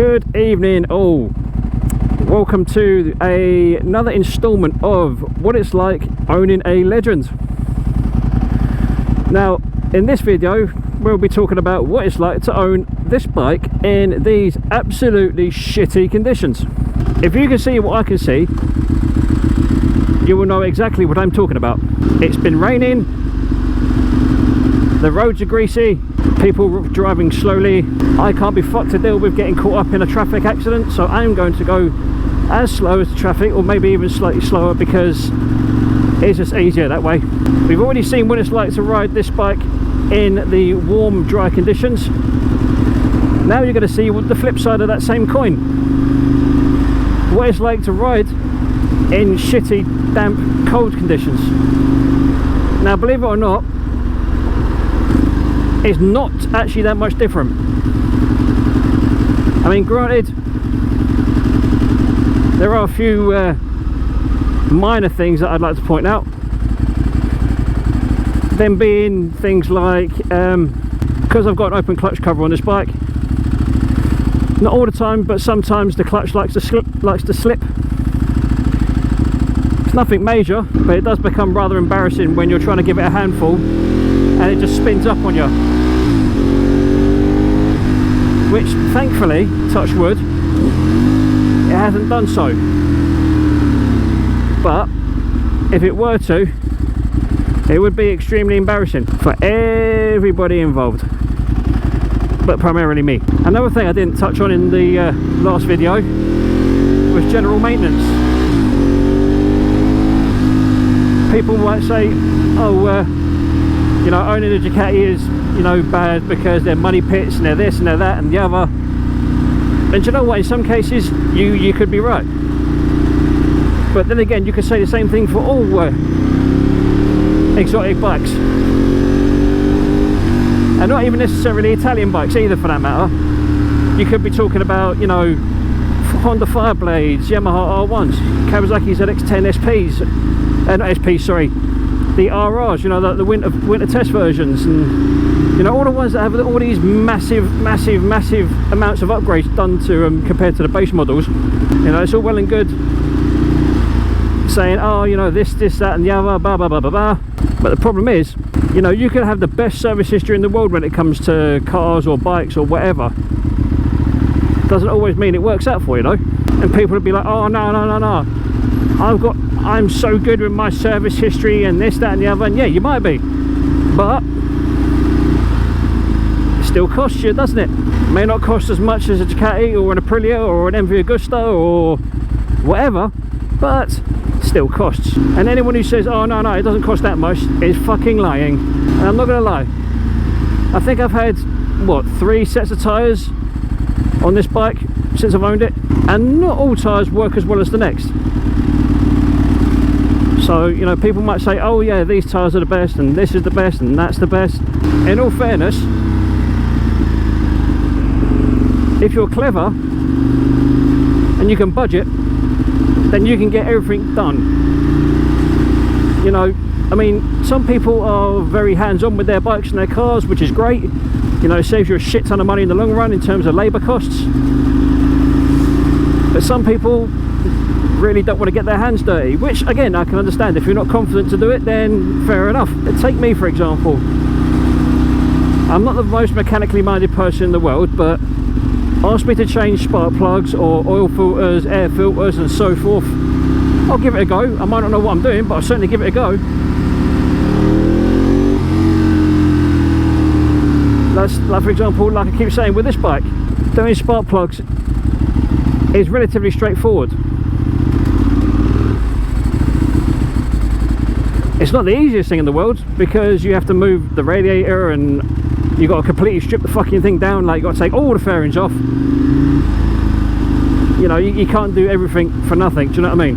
Good evening all. Welcome to another installment of what it's like owning a Legend. Now in this video we'll be talking about what it's like to own this bike in these absolutely shitty conditions. If you can see what I can see, you will know exactly what I'm talking about. It's been raining, the roads are greasy, people driving slowly. I can't be fucked to deal with getting caught up in a traffic accident, so I'm going to go as slow as the traffic, or maybe even slightly slower, because it's just easier that way. We've already seen what it's like to ride this bike in the warm, dry conditions. Now you're going to see what the flip side of that same coin, what it's like to ride in shitty, damp, cold conditions. Now believe it or not, it's not actually that much different. I mean, granted, there are a few minor things that I'd like to point out. Them being things like, because I've got an open clutch cover on this bike, not all the time, but sometimes the clutch likes to slip. It's nothing major, but it does become rather embarrassing when you're trying to give it a handful and it just spins up on you, which thankfully, touch wood, it hasn't done so. But if it were to, it would be extremely embarrassing for everybody involved, but primarily me. Another thing I didn't touch on in the last video was general maintenance. People might say, oh, you know, owning a Ducati is, you know, bad because they're money pits and they're this and they're that and the other. And do you know what, in some cases you could be right, but then again you could say the same thing for all exotic bikes, and not even necessarily Italian bikes either for that matter. You could be talking about, you know, Honda Fireblades, Yamaha R1s, Kawasaki ZX-10 SPs, not SPs, sorry, the RRs, you know, the winter test versions, and you know, all the ones that have all these massive amounts of upgrades done to them compared to the base models. You know, it's all well and good saying, oh, you know, this, that and the other, blah blah blah blah blah, but the problem is, you know, you can have the best service history in the world when it comes to cars or bikes or whatever. Doesn't always mean it works out for you, though. And people would be like, oh no, I'm so good with my service history and this, that and the other. And yeah, you might be, but it still costs you, doesn't it? May not cost as much as a Ducati or an Aprilia or an MV Agusta or whatever, but still costs. And anyone who says, oh no, it doesn't cost that much, is fucking lying. And I'm not gonna lie, I think I've had, what, 3 sets of tyres on this bike since I've owned it, and not all tyres work as well as the next. So, you know, people might say, oh yeah, these tyres are the best and this is the best and that's the best. In all fairness, if you're clever and you can budget, then you can get everything done. You know, I mean, some people are very hands-on with their bikes and their cars, which is great. You know, it saves you a shit ton of money in the long run in terms of labour costs. But some people really don't want to get their hands dirty, which again I can understand. If you're not confident to do it, then fair enough. Take me for example. I'm not the most mechanically minded person in the world, but ask me to change spark plugs or oil filters, air filters and so forth, I'll give it a go. I might not know what I'm doing, but I'll certainly give it a go. That's like, for example, like I keep saying with this bike, doing spark plugs is relatively straightforward. It's not the easiest thing in the world, because you have to move the radiator and you've got to completely strip the fucking thing down. Like, you've got to take all the fairings off. You know, you can't do everything for nothing, do you know what I mean?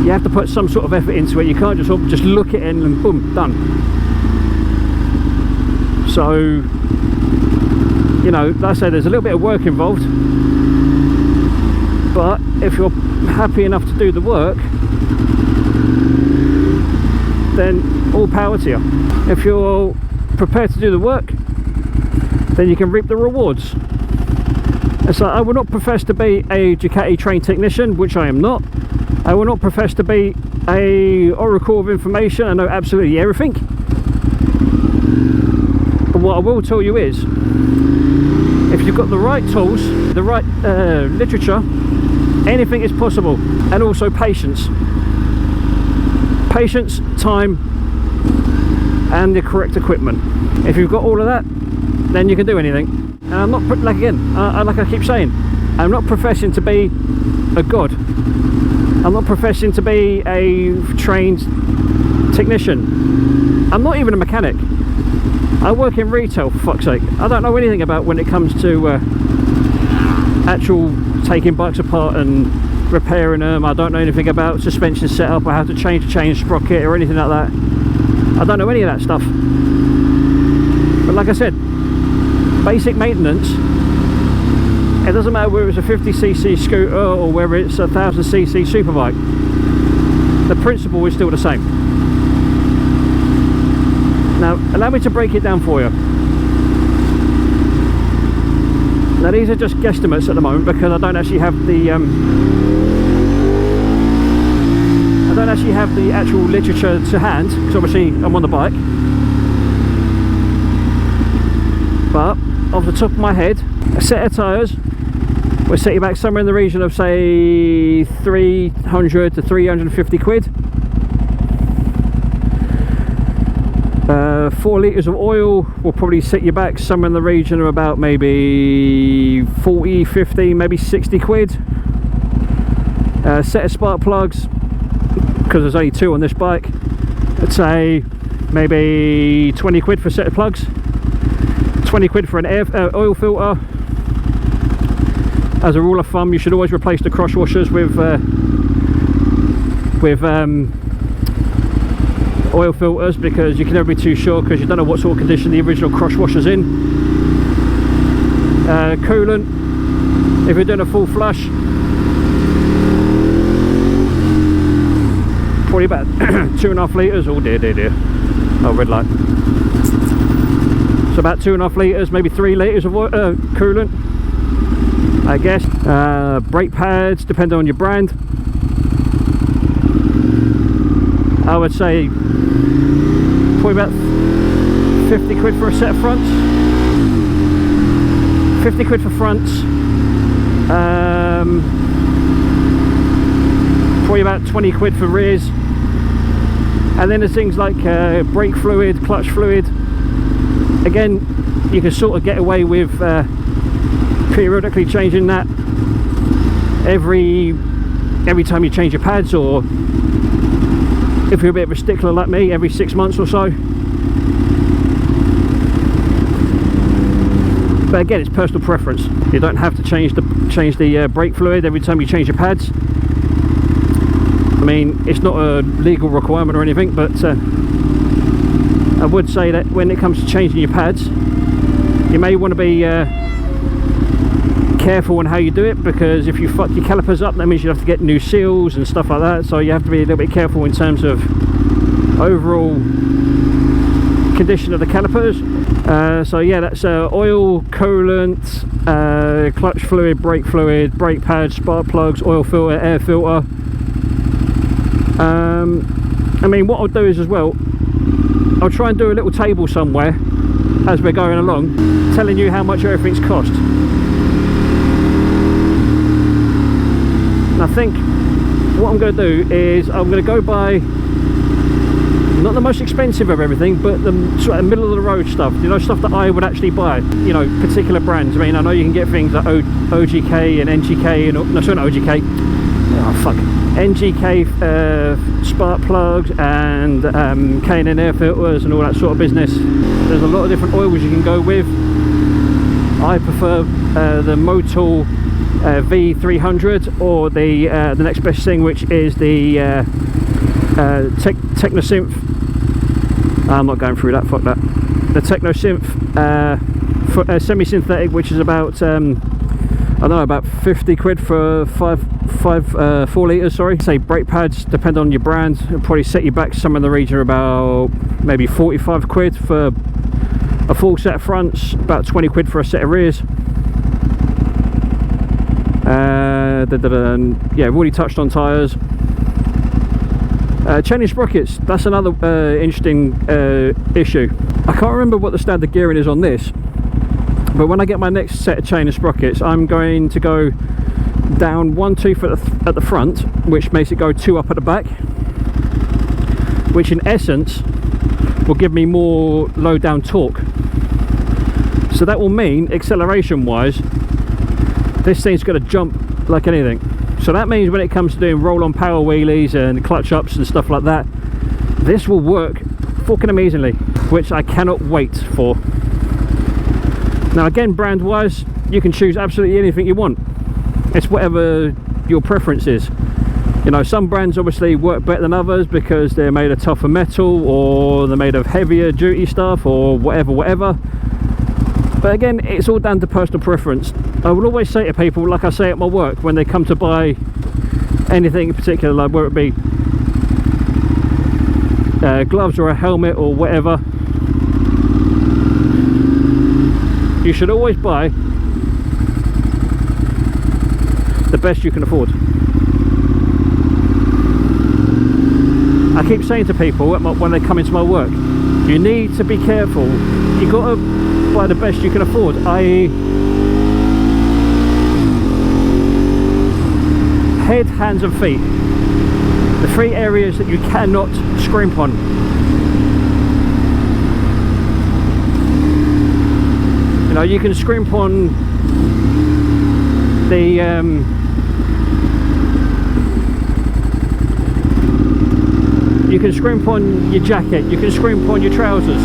You have to put some sort of effort into it. You can't just look at it and boom, done. So, you know, like I said, there's a little bit of work involved, but if you're happy enough to do the work, then all power to you. If you're prepared to do the work, then you can reap the rewards. So I will not profess to be a Ducati trained technician, which I am not. I will not profess to be a oracle of information. I know absolutely everything. But what I will tell you is, if you've got the right tools, the right literature, anything is possible. And also patience. Patience, time, and the correct equipment. If you've got all of that, then you can do anything. And I'm not, like again, like I keep saying, I'm not professing to be a god. I'm not professing to be a trained technician. I'm not even a mechanic. I work in retail, for fuck's sake. I don't know anything about when it comes to actual taking bikes apart and repairing them. I don't know anything about suspension setup or how to change a chain sprocket or anything like that. I don't know any of that stuff. But like I said, basic maintenance, it doesn't matter whether it's a 50cc scooter or whether it's a 1000cc superbike. The principle is still the same. Now, allow me to break it down for you. Now, these are just guesstimates at the moment because I don't actually have the actual literature to hand, because obviously I'm on the bike. But off the top of my head, a set of tyres will set you back somewhere in the region of, say, 300 to 350 quid. 4 litres of oil will probably set you back somewhere in the region of about maybe 40, 50, maybe 60 quid. A set of spark plugs, because there's only 2 on this bike, I'd say maybe 20 quid for a set of plugs. 20 quid for an oil filter. As a rule of thumb, you should always replace the cross washers with oil filters, because you can never be too sure, because you don't know what sort of condition the original cross washer's in. Coolant, if you're doing a full flush, probably about 2.5 litres. Oh dear, dear, dear. Oh, red light. So about 2.5 litres, maybe 3 litres of coolant, I guess. Brake pads, depending on your brand. I would say probably about 50 quid for a set of fronts. 50 quid for fronts. Probably about 20 quid for rears. And then there's things like brake fluid, clutch fluid. Again, you can sort of get away with periodically changing that every time you change your pads, or if you're a bit of a stickler like me, every 6 months or so. But again, it's personal preference. You don't have to change the brake fluid every time you change your pads. I mean, it's not a legal requirement or anything, but I would say that when it comes to changing your pads, you may want to be careful on how you do it, because if you fuck your calipers up, that means you have to get new seals and stuff like that. So you have to be a little bit careful in terms of overall condition of the calipers. So yeah, that's oil, coolant, clutch fluid, brake pads, spark plugs, oil filter, air filter. I mean, what I'll do is as well, I'll try and do a little table somewhere as we're going along, telling you how much everything's cost. And I think what I'm going to do is I'm going to go by not the most expensive of everything, but the sort of middle of the road stuff, you know, stuff that I would actually buy, you know, particular brands. I mean, I know you can get things like OGK and NGK, and no, sorry, not OGK, oh fuck, NGK spark plugs and K&N air filters and all that sort of business. There's a lot of different oils you can go with. I prefer the Motul V300, or the next best thing, which is the Technosynth. I'm not going through that, fuck that. The Technosynth semi-synthetic, which is about I don't know, about 50 quid for 4 litres, sorry. Say brake pads, depend on your brand, it'll probably set you back somewhere in the region of about maybe 45 quid for a full set of fronts, about 20 quid for a set of rears. Yeah, I've already touched on tyres. Chaining sprockets, that's another interesting issue. I can't remember what the standard gearing is on this, but when I get my next set of chain and sprockets, I'm going to go down 1 tooth at the front, which makes it go 2 up at the back, which in essence will give me more low down torque. So that will mean acceleration wise this thing's going to jump like anything. So that means when it comes to doing roll on power wheelies and clutch ups and stuff like that, this will work fucking amazingly, which I cannot wait for. Now again, brand wise, you can choose absolutely anything you want. It's whatever your preference is. You know, some brands obviously work better than others because they're made of tougher metal, or they're made of heavier duty stuff, or whatever. But again, it's all down to personal preference. I will always say to people, like I say at my work, when they come to buy anything in particular, like whether it be gloves or a helmet or whatever, you should always buy the best you can afford. I keep saying to people when they come into my work, you need to be careful. You've got to buy the best you can afford, i.e. head, hands and feet. The 3 areas that you cannot scrimp on. You know, you can scrimp on the you can scrimp on your jacket, you can scrimp on your trousers.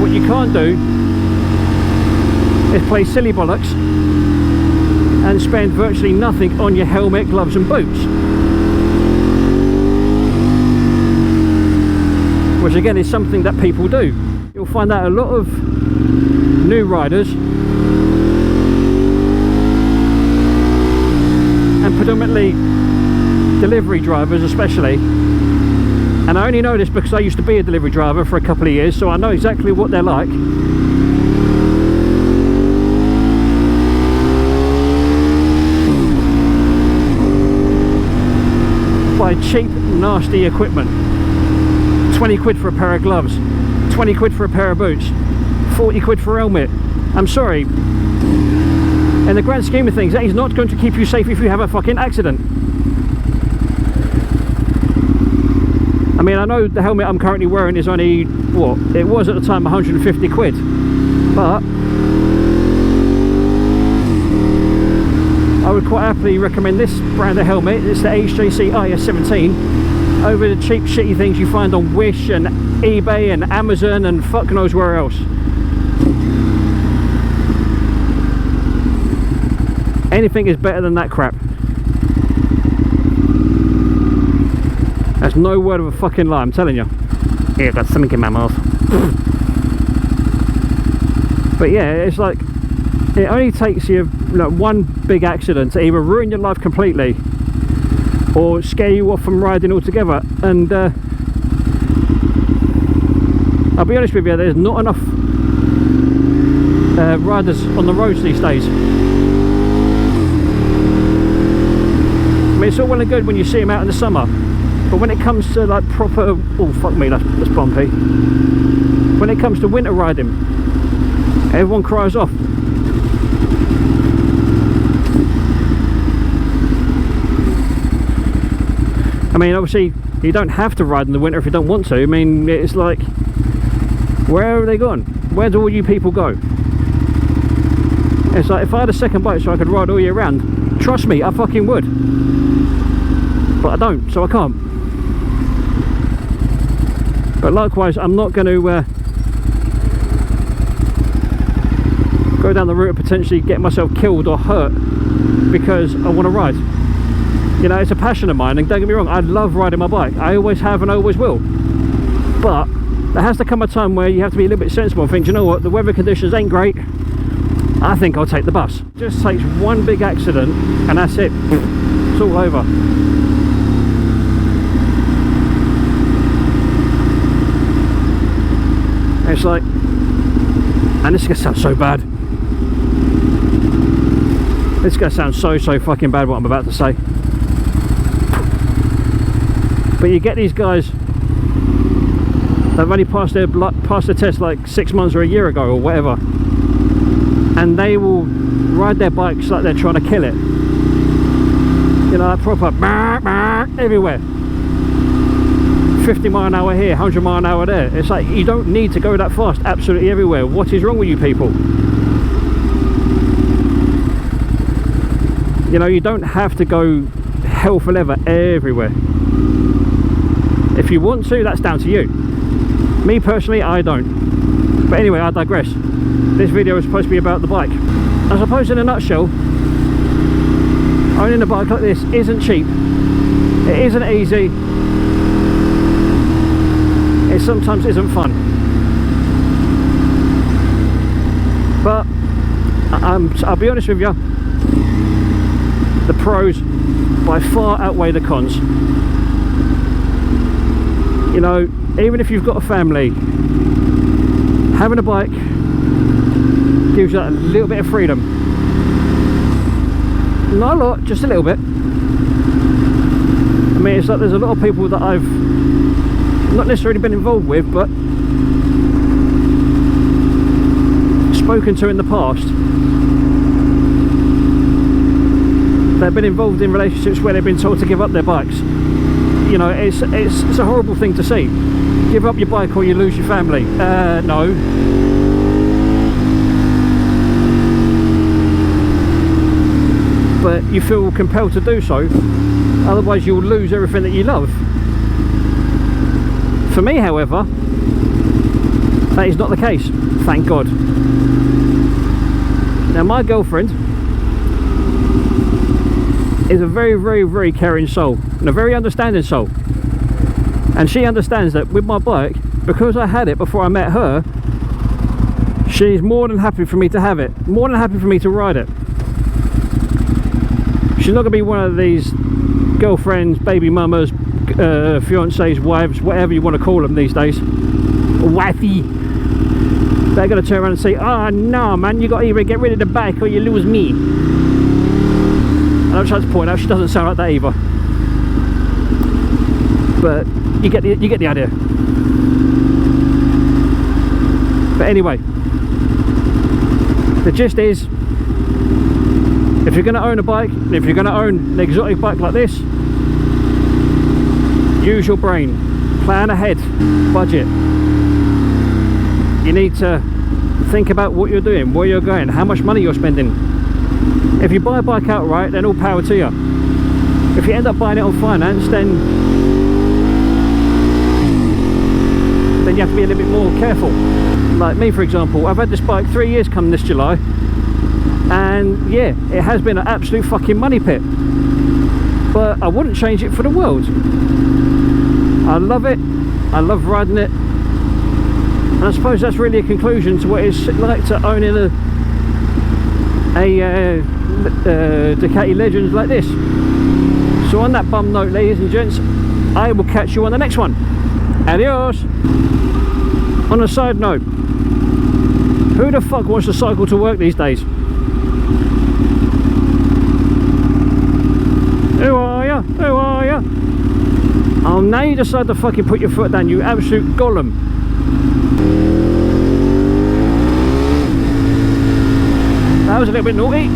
What you can't do is play silly bollocks and spend virtually nothing on your helmet, gloves and boots, which again is something that people do. You'll find that a lot of new riders, and predominantly delivery drivers especially, and I only know this because I used to be a delivery driver for a couple of years, so I know exactly what they're like. Buy cheap, nasty equipment. 20 quid for a pair of gloves, 20 quid for a pair of boots, 40 quid for a helmet. I'm sorry, in the grand scheme of things, that is not going to keep you safe if you have a fucking accident. I mean, I know the helmet I'm currently wearing is only, what, it was at the time 150 quid, but I would quite happily recommend this brand of helmet. It's the HJC IS17 over the cheap shitty things you find on Wish and eBay and Amazon and fuck knows where else. Anything is better than that crap. That's no word of a fucking lie, I'm telling you. Yeah, I've got something in my mouth. But yeah, it's like, it only takes you like one big accident to either ruin your life completely or scare you off from riding altogether. And I'll be honest with you, there's not enough riders on the roads these days. I mean, it's all well and good when you see them out in the summer, but when it comes to like proper, oh fuck me, that's bumpy. When it comes to winter riding, everyone cries off. I mean, obviously you don't have to ride in the winter if you don't want to. I mean, it's like, where are they gone? Where do all you people go? It's like, if I had a second bike so I could ride all year round, trust me, I fucking would. But I don't, so I can't. But likewise, I'm not going to go down the route of potentially getting myself killed or hurt because I want to ride. You know, it's a passion of mine, and don't get me wrong, I love riding my bike. I always have and I always will. But there has to come a time where you have to be a little bit sensible and think, you know what, the weather conditions ain't great, I think I'll take the bus. It just takes one big accident and that's it. It's all over. It's like, and this is going to sound so bad, This is going to sound so fucking bad what I'm about to say. But you get these guys that have only passed their test like 6 months or a year ago or whatever, and they will ride their bikes like they're trying to kill it. You know, that proper everywhere. 50 mile an hour here, 100 mile an hour there. It's like, you don't need to go that fast absolutely everywhere. What is wrong with you people? You know, you don't have to go hell for leather everywhere. If you want to, that's down to you. Me personally, I don't. But anyway, I digress. This video is supposed to be about the bike. I suppose in a nutshell, owning a bike like this isn't cheap. It isn't easy. It sometimes isn't fun. But I'll be honest with you, the pros by far outweigh the cons. You know, even if you've got a family, having a bike gives you a little bit of freedom. Not a lot, just a little bit. I mean, it's like there's a lot of people that I've not necessarily been involved with, but spoken to in the past. They've been involved in relationships where they've been told to give up their bikes. You know, it's a horrible thing to see. Give up your bike or you lose your family. No. But you feel compelled to do so, otherwise you'll lose everything that you love. For me, however, that is not the case, thank God. Now, my girlfriend is a very caring soul and a very understanding soul, and she understands that with my bike, because I had it before I met her, she's more than happy for me to have it, more than happy for me to ride it. She's not going to be one of these girlfriends, baby mamas, fiancés, wives, whatever you want to call them these days, wifey. They're going to turn around and say, oh no man, you got to either get rid of the bike or you lose me. And I'm trying to point out she doesn't sound like that either, but you get the idea. But anyway, the gist is, if you're going to own a bike, if you're going to own an exotic bike like this, use your brain, plan ahead, budget. You need to think about what you're doing, where you're going, how much money you're spending. If you buy a bike outright, then all power to you. If you end up buying it on finance, then you have to be a little bit more careful. Like me, for example, I've had this bike 3 years come this July, and yeah, it has been an absolute fucking money pit, but I wouldn't change it for the world. I love it, I love riding it, and I suppose that's really a conclusion to what it's like to own in a Ducati Legends like this. So on that bum note, ladies and gents, I will catch you on the next one. Adios. On a side note, who the fuck wants to cycle to work these days? Who are ya? Who are ya? Oh, now you decide to fucking put your foot down, you absolute golem. That was a little bit naughty.